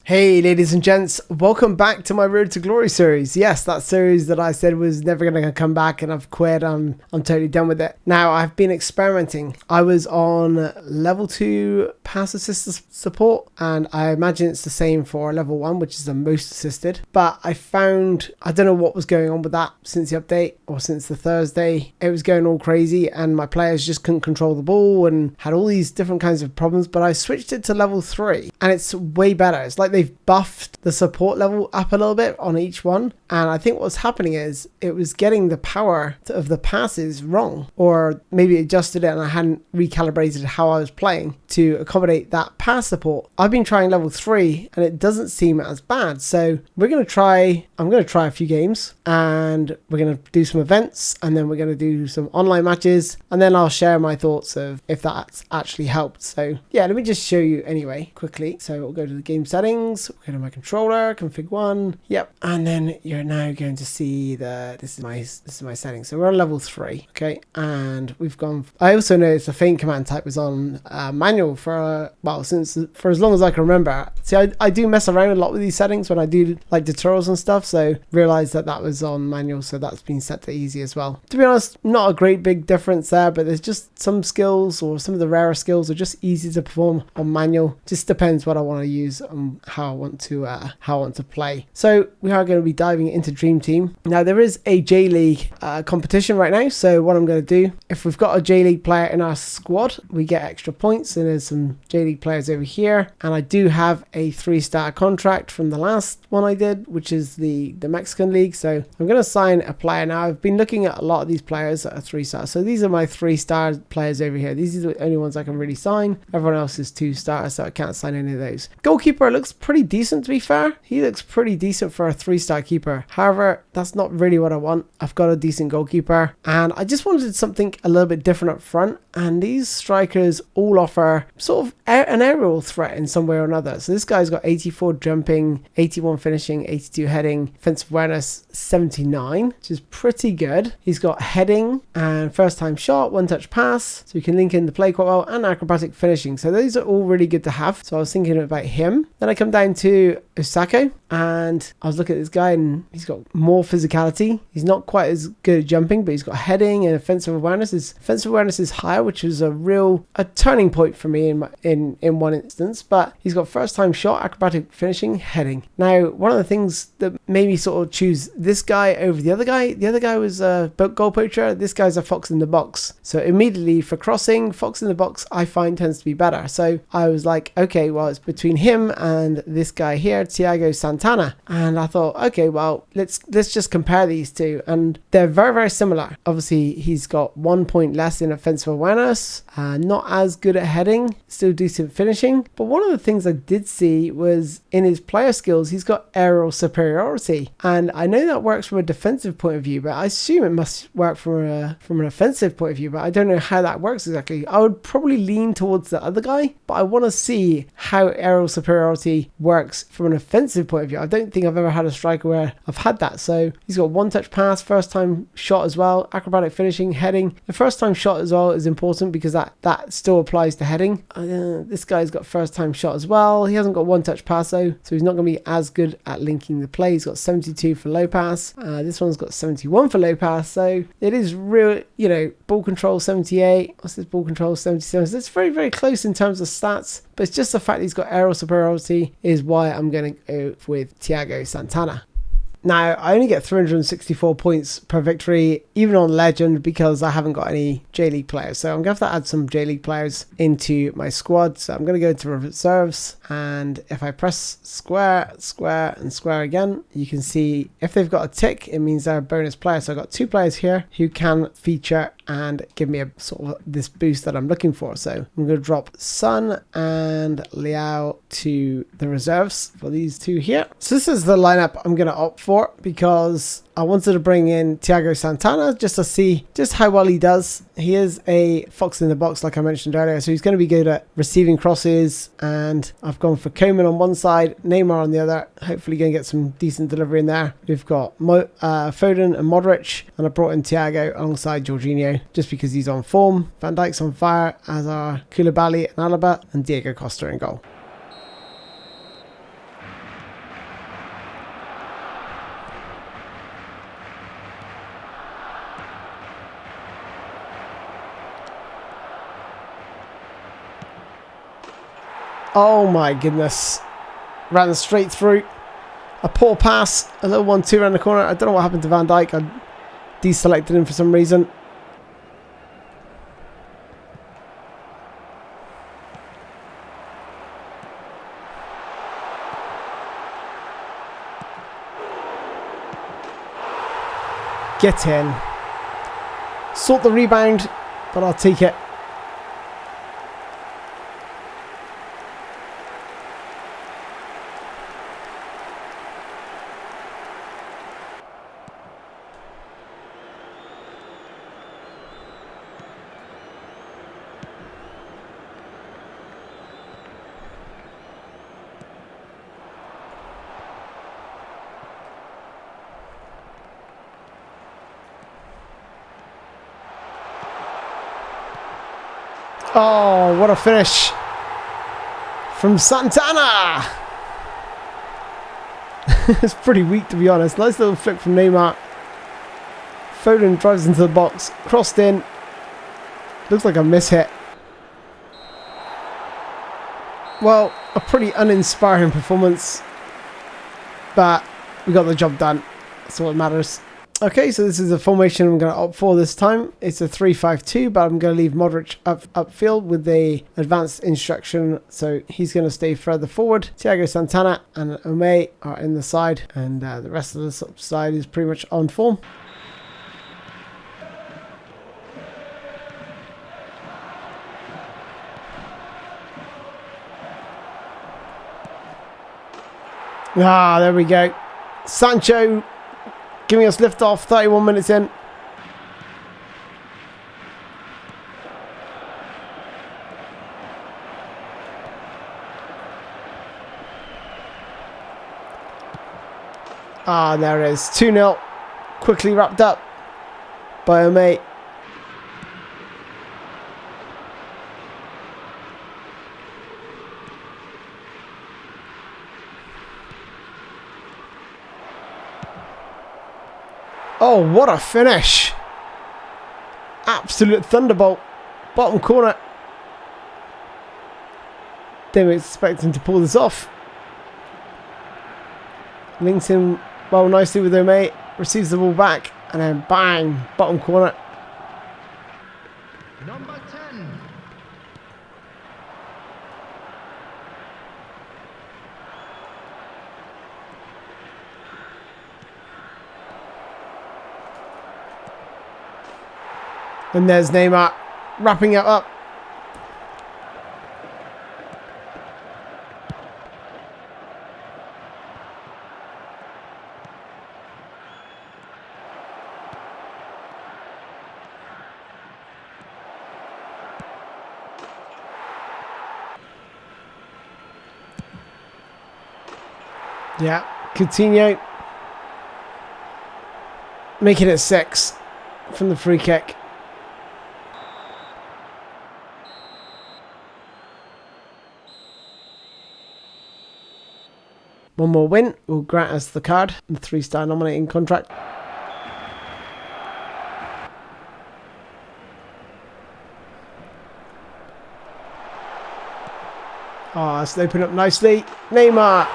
Hey ladies and gents, welcome back to my Road to Glory series. Yes, that series that I said was never going to come back and I've quit. I'm totally done with it. Now I've been experimenting. I was on level 2 pass assist support and I imagine it's the same for level 1, which is the most assisted. But I found, I don't know what was going on with that since the update or since the Thursday. It was going all crazy and my players just couldn't control the ball and had all these different kinds of problems. But I switched it to level 3 and it's way better. It's like they've buffed the support level up a little bit on each one, and I think what's happening is it was getting the power of the passes wrong, or maybe adjusted it and I hadn't recalibrated how I was playing to accommodate that pass support. I've been trying level 3 and it doesn't seem as bad, so I'm going to try a few games and we're going to do some events and then we're going to do some online matches and then I'll share my thoughts of if that's actually helped. So yeah, let me just show you anyway quickly. So we'll go to the game settings, go to my controller, config 1, yep, and then you're now going to see this is my settings. So we're on level 3, okay, and we've gone. I also noticed the feint command type was on manual for as long as I can remember. See, I do mess around a lot with these settings when I do like tutorials and stuff, so realized that was on manual, so that's been set to easy as well. To be honest, not a great big difference there, but there's just some skills, or some of the rarer skills are just easy to perform on manual. Just depends what I want to use and how I want to play. So we are going to be diving into Dream Team. Now there is a J-League competition right now, so what I'm going to do, if we've got a J-League player in our squad, we get extra points, and there's some J-League players over here, and I do have a 3-star contract from the last one I did, which is the Mexican League. So I'm going to sign a player now. I've been looking at a lot of these players that are 3-stars, so these are my 3-star players over here. These are the only ones I can really sign. Everyone else is 2-stars, so I can't sign any of those. Goalkeeper looks pretty decent, to be fair. He looks pretty decent for a 3-star keeper. However, that's not really what I want. I've got a decent goalkeeper and I just wanted something a little bit different up front, and these strikers all offer sort of an aerial threat in some way or another. So this guy's got 84 jumping, 81 finishing, 82 heading, defensive awareness 79, which is pretty good. He's got heading and first time shot, one touch pass, so you can link in the play quite well, and acrobatic finishing. So those are all really good to have. So I was thinking about him. Then I come down to Osako and I was looking at this guy and he's got more physicality. He's not quite as good at jumping, but he's got heading and offensive awareness. His offensive awareness is higher, which was a turning point for me in one instance. But he's got first time shot, acrobatic finishing, heading. Now one of the things that made me sort of choose this guy over the other guy was a goal poacher. This guy's a fox in the box. So immediately for crossing, fox in the box I find tends to be better. So I was like, okay, well it's between him and this guy here, Thiago Santana, and I thought, okay, well let's just compare these two, and they're very, very similar. Obviously he's got 1 point less in offensive awareness, not as good at heading, still decent finishing, but one of the things I did see was in his player skills he's got aerial superiority, and I know that works from a defensive point of view, but I assume it must work from an offensive point of view, but I don't know how that works exactly. I would probably lean towards the other guy, but I want to see how aerial superiority works from an offensive point of view. I don't think I've ever had a striker where I've had that. So he's got one touch pass, first time shot as well, acrobatic finishing, heading. The first time shot as well is important because that still applies to heading. This guy's got first time shot as well. He hasn't got one touch pass though, so he's not going to be as good at linking the play. He's got 72 for low pass. This one's got 71 for low pass, so it is real, ball control 78. What's this? Ball control 77. So it's very, very close in terms of stats, but it's just the fact that he's got aerial superiority is why I'm going to go with Thiago Santana. Now, I only get 364 points per victory, even on Legend, because I haven't got any J-League players. So I'm going to have to add some J-League players into my squad. So I'm going to go to reserves, and if I press square, square, and square again, you can see if they've got a tick, it means they're a bonus player. So I've got 2 players here who can feature and give me a sort of this boost that I'm looking for. So I'm going to drop Sun and Liao to the reserves for these 2 here. So this is the lineup I'm going to opt for because I wanted to bring in Thiago Santana just to see just how well he does. He is a fox in the box, like I mentioned earlier, so he's going to be good at receiving crosses, and I've gone for Koeman on one side, Neymar on the other. Hopefully going to get some decent delivery in there. We've got Foden and Modric, and I brought in Thiago alongside Jorginho just because he's on form. Van Dijk's on fire, as are Koulibaly and Alaba, and Diego Costa in goal. Oh my goodness. Ran straight through. A poor pass. A little 1-2 around the corner. I don't know what happened to Van Dijk. I deselected him for some reason. Get in. Sort the rebound, but I'll take it. Oh, what a finish from Santana. It's pretty weak, to be honest. Nice little flick from Neymar. Foden drives into the box, crossed in. Looks like a mishit. Well, a pretty uninspiring performance, but we got the job done. That's what matters. Okay, so this is the formation I'm going to opt for this time. It's a 3-5-2, but I'm going to leave Modric upfield with the advanced instruction. So he's going to stay further forward. Thiago Santana and Ome are in the side, and the rest of the side is pretty much on form. Ah, there we go. Sancho giving us lift off, 31 minutes in. Ah, there it is. 2-0. Quickly wrapped up by Ome. Oh, what a finish. Absolute thunderbolt. Bottom corner. Didn't expect him to pull this off. Links him well nicely with Ome. Receives the ball back. And then bang. Bottom corner. Number 10. And there's Neymar wrapping it up. Yeah, Coutinho making it 6 from the free kick. One more win will grant us the card, the 3-star nominating contract. Oh, it's opened up nicely. Neymar.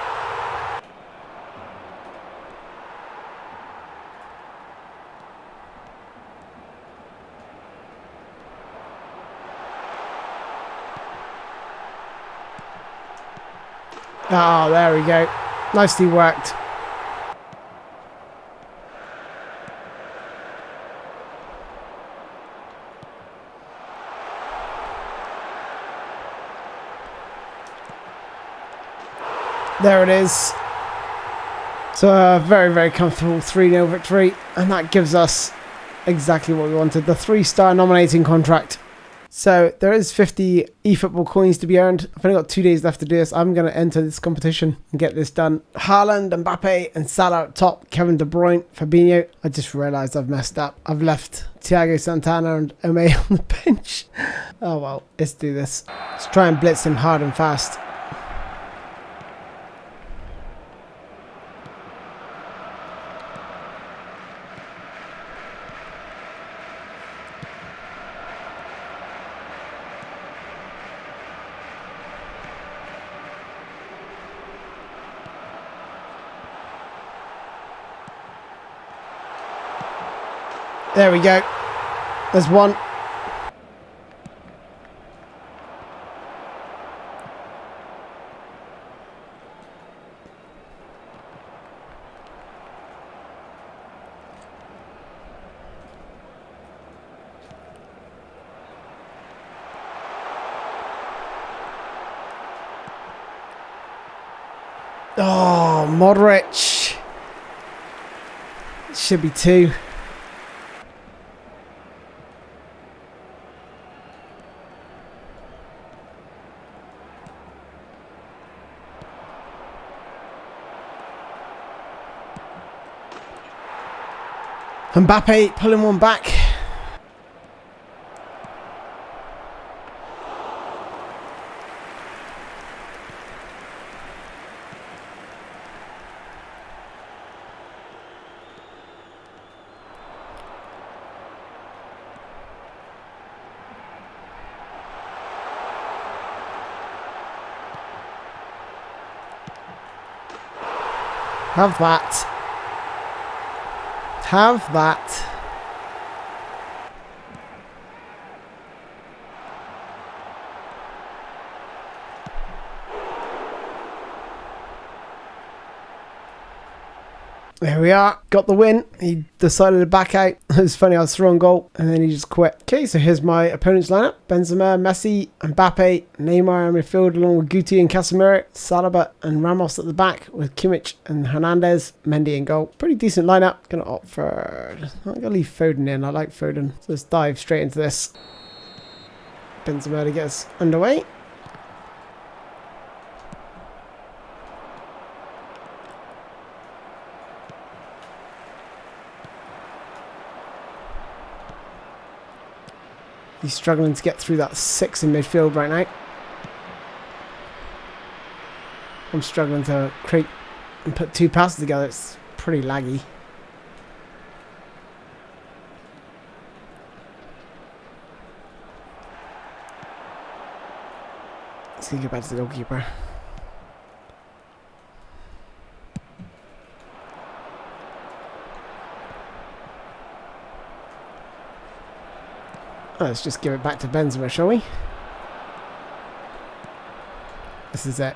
Oh, there we go. Nicely worked. There it is. So a very, very comfortable 3-0 victory. And that gives us exactly what we wanted. The 3-star nominating contract. So there is 50 eFootball coins to be earned. I've only got 2 days left to do this. I'm going to enter this competition and get this done. Haaland, Mbappe and Salah up top. Kevin De Bruyne, Fabinho. I just realised I've messed up. I've left Thiago Santana and Ome on the bench. Oh well, let's do this. Let's try and blitz him hard and fast. There we go. There's one. Oh, Modric. Should be 2. Mbappe pulling one back. Have that. Have that. There we are. Got the win. He decided to back out. It was funny, I was throwing goal and then he just quit. Okay, so here's my opponent's lineup. Benzema, Messi, Mbappe, Neymar in midfield along with Guti and Casemiro, Saliba and Ramos at the back with Kimmich and Hernandez, Mendy in goal. Pretty decent lineup. Gonna opt for... I'm gonna leave Foden in. I like Foden. So let's dive straight into this. Benzema to get us underway. He's struggling to get through that 6 in midfield right now. I'm struggling to create and put 2 passes together. It's pretty laggy. Let's get back to the goalkeeper. Let's just give it back to Benzema, shall we? This is it.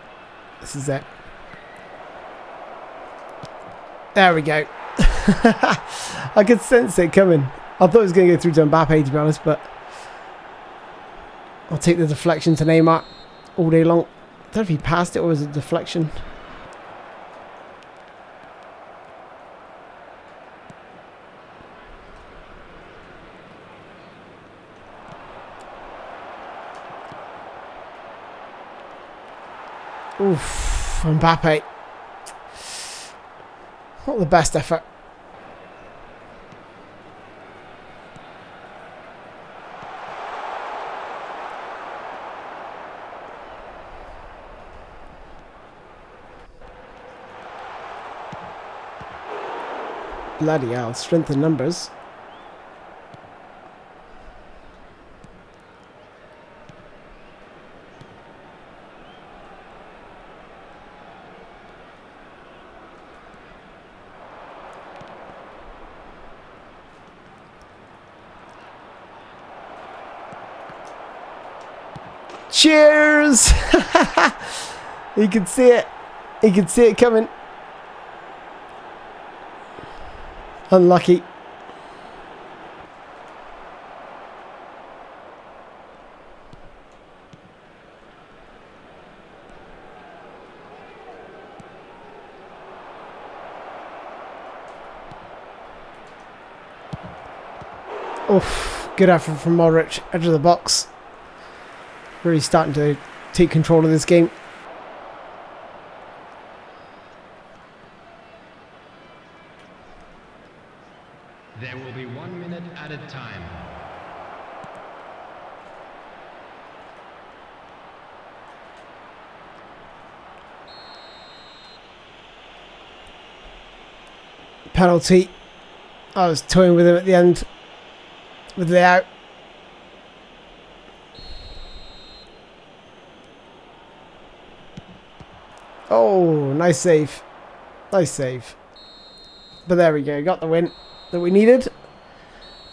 This is it. There we go. I could sense it coming. I thought it was going to go through to Mbappe, to be honest, but I'll take the deflection to Neymar all day long. I don't know if he passed it or was it a deflection. Oof, Mbappe. Not the best effort. Bloody hell, strength in numbers. Cheers! You can see it. You can see it coming. Unlucky. Oof, good effort from Modric, edge of the box. Really starting to take control of this game. There will be 1 minute at a time. Penalty. I was toying with him at the end with the out. Oh, nice save. Nice save. But there we go. Got the win that we needed.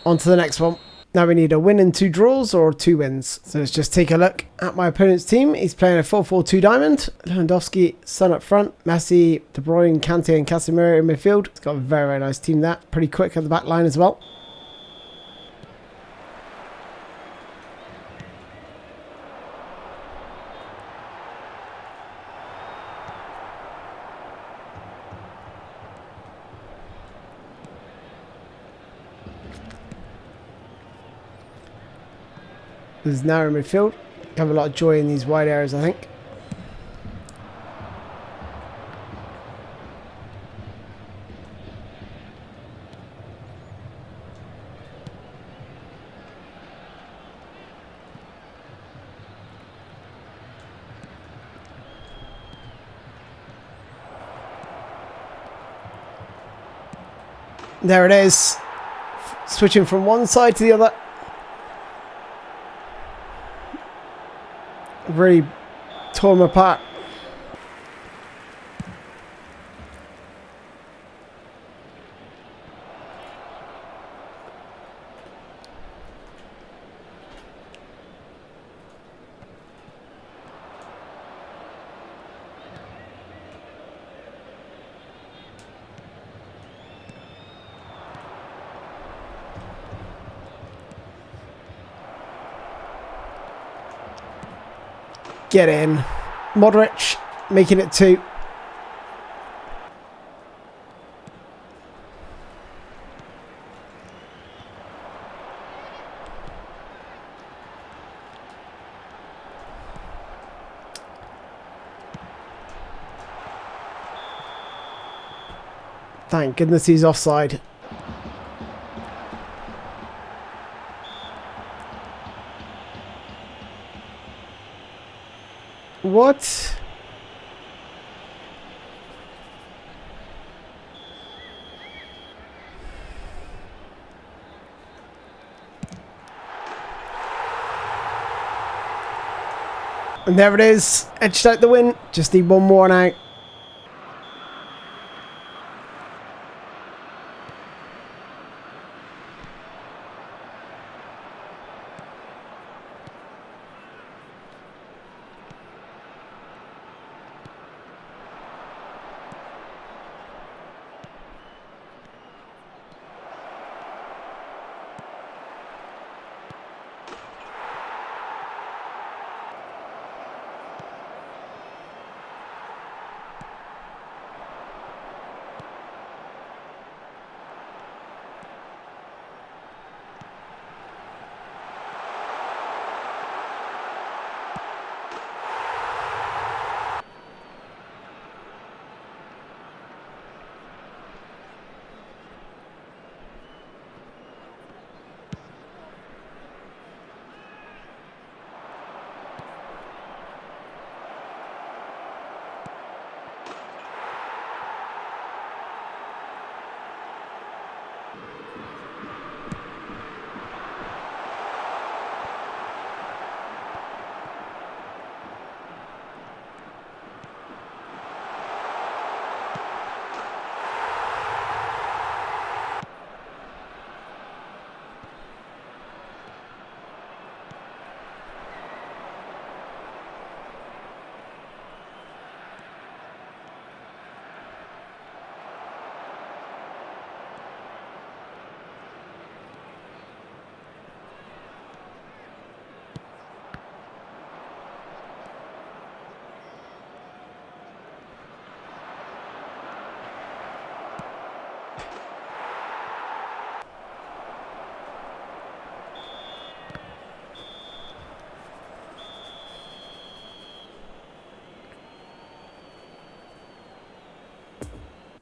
On to the next one. Now we need a win and 2 draws or 2 wins. So let's just take a look at my opponent's team. He's playing a 4-4-2 diamond. Lewandowski, Son up front. Messi, De Bruyne, Kante and Casemiro in midfield. It's got a very, very nice team there. Pretty quick at the back line as well. There's narrow midfield. Have a lot of joy in these wide areas, I think. There it is. Switching from one side to the other. Really tore them apart. Get in. Modric making it 2. Thank goodness he's offside. What? And there it is. Edged out the win. Just need one more now.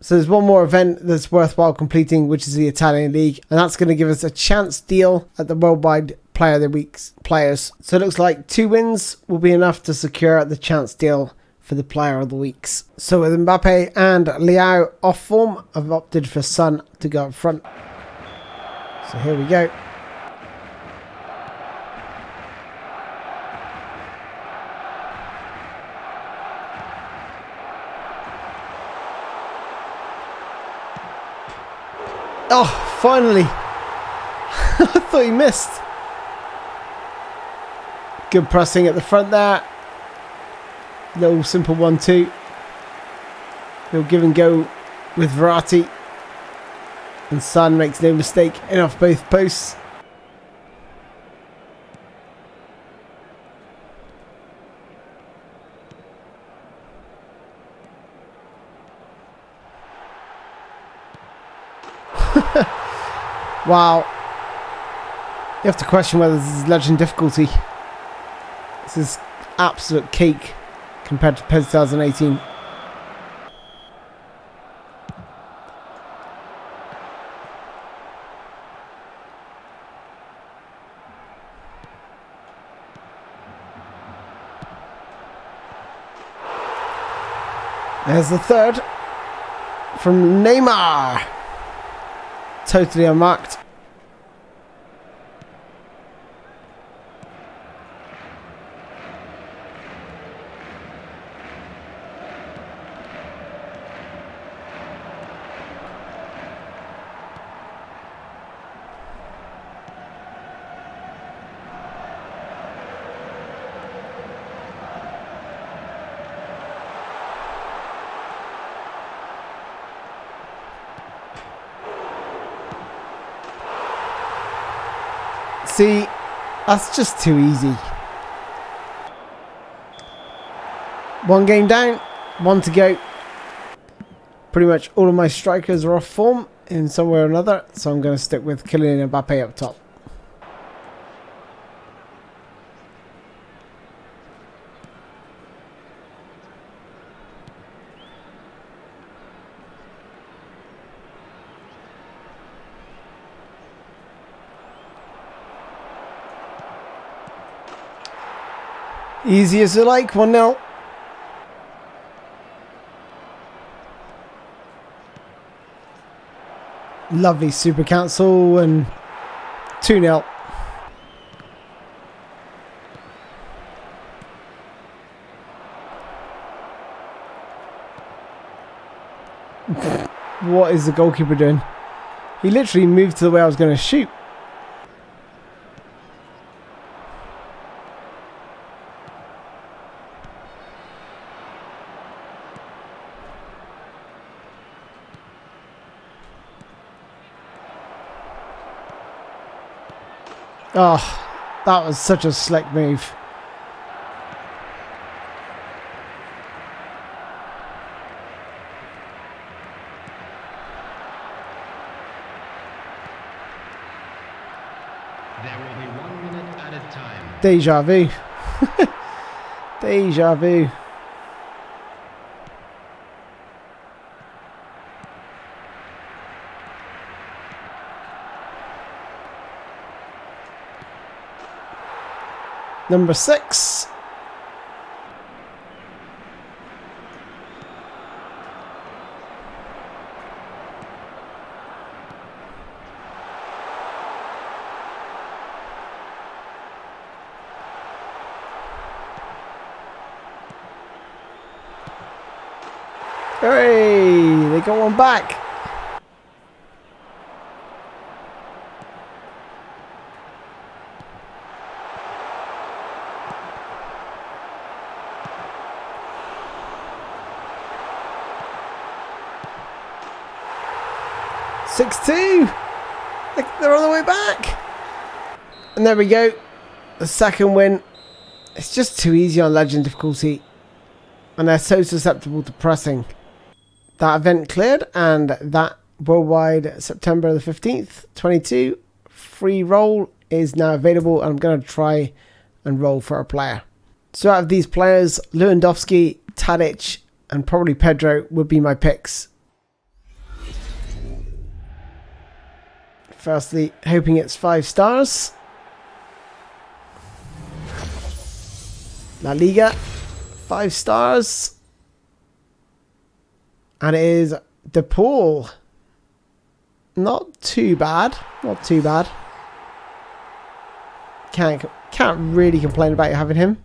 So there's one more event that's worthwhile completing, which is the Italian League, and that's going to give us a chance deal at the Worldwide Player of the Week's players. So it looks like 2 wins will be enough to secure the chance deal for the Player of the Weeks. So with Mbappe and Leao off form, I've opted for Son to go up front. So here we go. Oh, finally. I thought he missed. Good pressing at the front there. Little simple 1-2. Little give and go with Verratti. And Son makes no mistake in off both posts. Wow. You have to question whether this is legend difficulty. This is absolute cake compared to PES 2018. There's the third from Neymar. Totally unmarked. See, that's just too easy. One game down, one to go. Pretty much all of my strikers are off form in some way or another, so I'm going to stick with Kylian Mbappe up top. Easy as you like, 1-0. Lovely super cancel and 2-0. What is the goalkeeper doing? He literally moved to the way I was going to shoot. Oh, that was such a slick move. There will be 1 minute at a time. Deja vu. Deja vu. Number 6. Hooray! They got one back. They're on the way back. And there we go. The second win. It's just too easy on legend difficulty. And they're so susceptible to pressing. That event cleared, and that worldwide September the 15th, 22 free roll is now available. I'm going to try and roll for a player. So out of these players, Lewandowski, Tadic, and probably Pedro would be my picks. Firstly, hoping it's 5 stars. La Liga, 5 stars. And it is De Paul. Not too bad. Not too bad. Can't really complain about having him.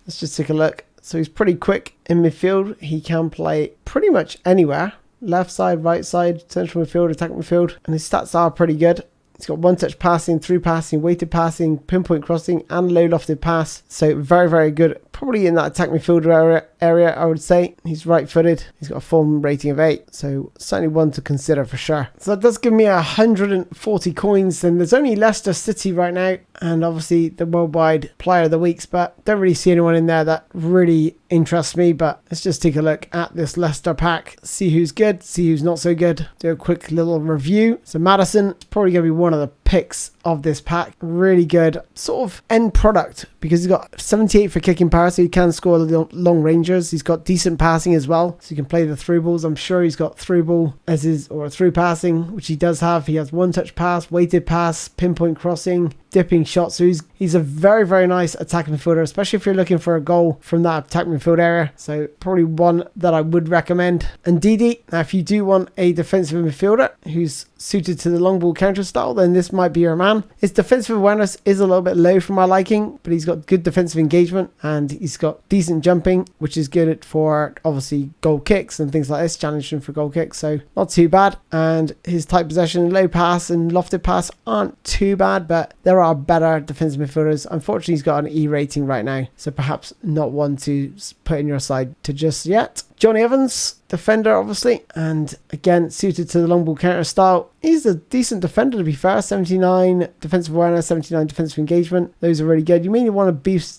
Let's just take a look. So he's pretty quick in midfield. He can play pretty much anywhere. Left side, right side, central midfield, attack midfield. And his stats are pretty good. He's got one-touch passing, through passing, weighted passing, pinpoint crossing, and low lofted pass. So very, very good. Probably in that attack midfielder area, I would say. He's right-footed. He's got a form rating of 8. So certainly one to consider for sure. So that does give me 140 coins. And there's only Leicester City right now. And obviously the worldwide player of the weeks. But don't really see anyone in there that really interests me. But let's just take a look at this Leicester pack. See who's good. See who's not so good. Do a quick little review. So Madison is probably going to be one of the picks of this pack. Really good sort of end product because he's got 78 for kicking power, so he can score long rangers. He's got decent passing as well, so you can play the through balls. I'm sure he's got through ball as his, or through passing, which he does have. He has one touch pass, weighted pass, pinpoint crossing, dipping shot. So he's a very, very nice attacking midfielder, especially if you're looking for a goal from that attack midfield area. So probably one that I would recommend. And Didi, now if you do want a defensive midfielder who's suited to the long ball counter style, then this might be your man. His defensive awareness is a little bit low for my liking, but he's got good defensive engagement and he's got decent jumping, which is good for obviously goal kicks and things like this, challenging for goal kicks. So not too bad. And his tight possession, low pass and lofted pass aren't too bad, but there are better defensive midfielders. Unfortunately, he's got an E rating right now, so perhaps not one to put in your side to just yet. Johnny Evans, defender obviously, and again suited to the long ball counter style. He's a decent defender to be fair. 79 defensive awareness, 79 defensive engagement. Those are really good. You mainly want to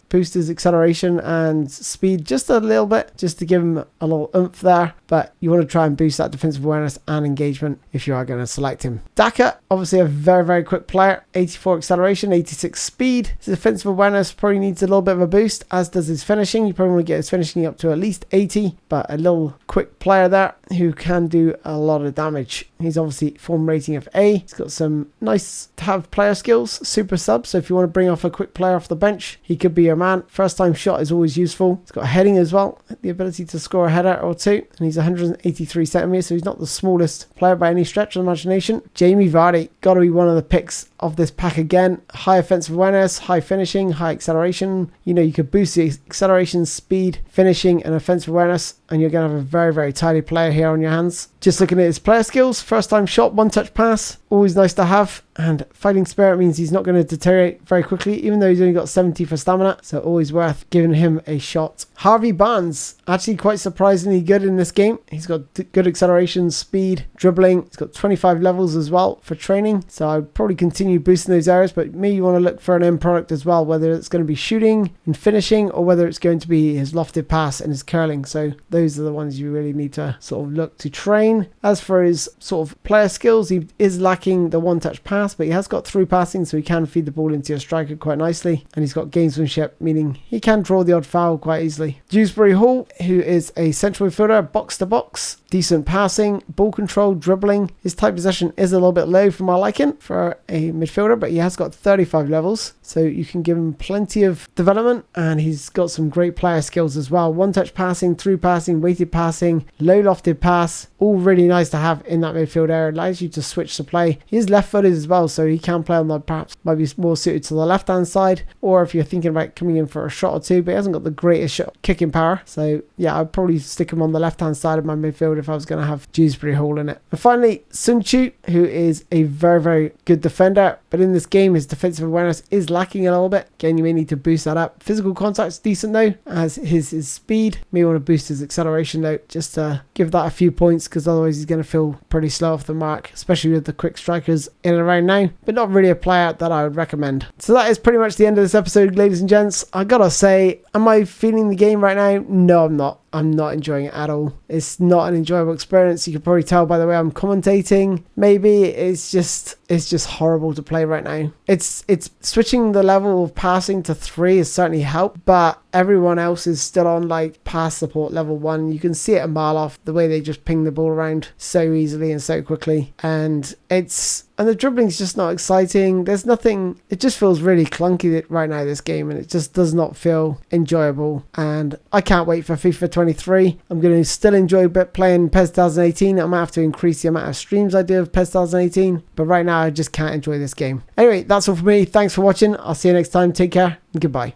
boost his acceleration and speed just a little bit, just to give him a little oomph there. But you want to try and boost that defensive awareness and engagement if you are going to select him. Daka, obviously a very, very quick player. 84 acceleration, 86 speed. His defensive awareness probably needs a little bit of a boost, as does his finishing. You probably want to get his finishing up to at least 80, but a little quick player there who can do a lot of damage. He's obviously form rating of A. He's got some nice to have player skills, super sub. So if you want to bring off a quick player off the bench, he could be your man. First time shot is always useful. He's got heading as well, the ability to score a header or two. And he's 183 centimeters, so he's not the smallest player by any stretch of the imagination. Jamie Vardy, got to be one of the picks of this pack again. High offensive awareness, high finishing, high acceleration. You know, you could boost the acceleration, speed, finishing, and offensive awareness, and you're going to have a very, very tidy player here on your hands. Just looking at his player skills, first time shot, one touch pass, always nice to have. And fighting spirit means he's not going to deteriorate very quickly, even though he's only got 70 for stamina, so always worth giving him a shot. Harvey Barnes, actually quite surprisingly good in this game. He's got good acceleration, speed, dribbling. He's got 25 levels as well for training, so I'd probably continue boosting those areas, but maybe you want to look for an end product as well, whether it's going to be shooting and finishing or whether it's going to be his lofted pass and his curling. So those are the ones you really need to sort of look to train. As for his sort of player skills, he is lacking the one touch pass, but he has got through passing, so he can feed the ball into your striker quite nicely, and he's got gamesmanship, meaning he can draw the odd foul quite easily. Dewsbury Hall, who is a central midfielder, box to box, decent passing, ball control, dribbling. His tight possession is a little bit low for my liking for a midfielder, but he has got 35 levels, so you can give him plenty of development, and he's got some great player skills as well. One touch passing, through passing, weighted passing, low lofted pass, all really nice to have in that midfield area. Allows you to switch to play. He is left footed as well, so he can play on the, perhaps might be more suited to the left hand side, or if you're thinking about coming in for a shot or two, but he hasn't got the greatest shot kicking power. So yeah, I'd probably stick him on the left hand side of my midfield if I was going to have Dewsbury Hall in it. And finally, Sun Chu, who is a very, very good defender, but in this game his defensive awareness is lacking a little bit. Again, you may need to boost that up. Physical contact's decent though, as his speed. May want to boost his acceleration though, just to give that a few points, because otherwise he's going to feel pretty slow off the mark, especially with the quick strikers in and around now, but not really a player that I would recommend. So that is pretty much the end of this episode, ladies and gents. I gotta say, am I feeling the game right now? No, I'm not. I'm not enjoying it at all. It's not an enjoyable experience. You can probably tell by the way I'm commentating. Maybe it's just horrible to play right now. It's switching the level of passing to 3 has certainly helped, but everyone else is still on like pass support level 1. You can see it a mile off, the way they just ping the ball around so easily and so quickly, and the dribbling's just not exciting. There's nothing, it just feels really clunky right now, this game, and it just does not feel enjoyable. And I can't wait for FIFA 23. I'm going to still enjoy playing PES 2018. I might have to increase the amount of streams I do of PES 2018, but right now I just can't enjoy this game. Anyway, that's all for me. Thanks for watching. I'll see you next time. Take care and goodbye.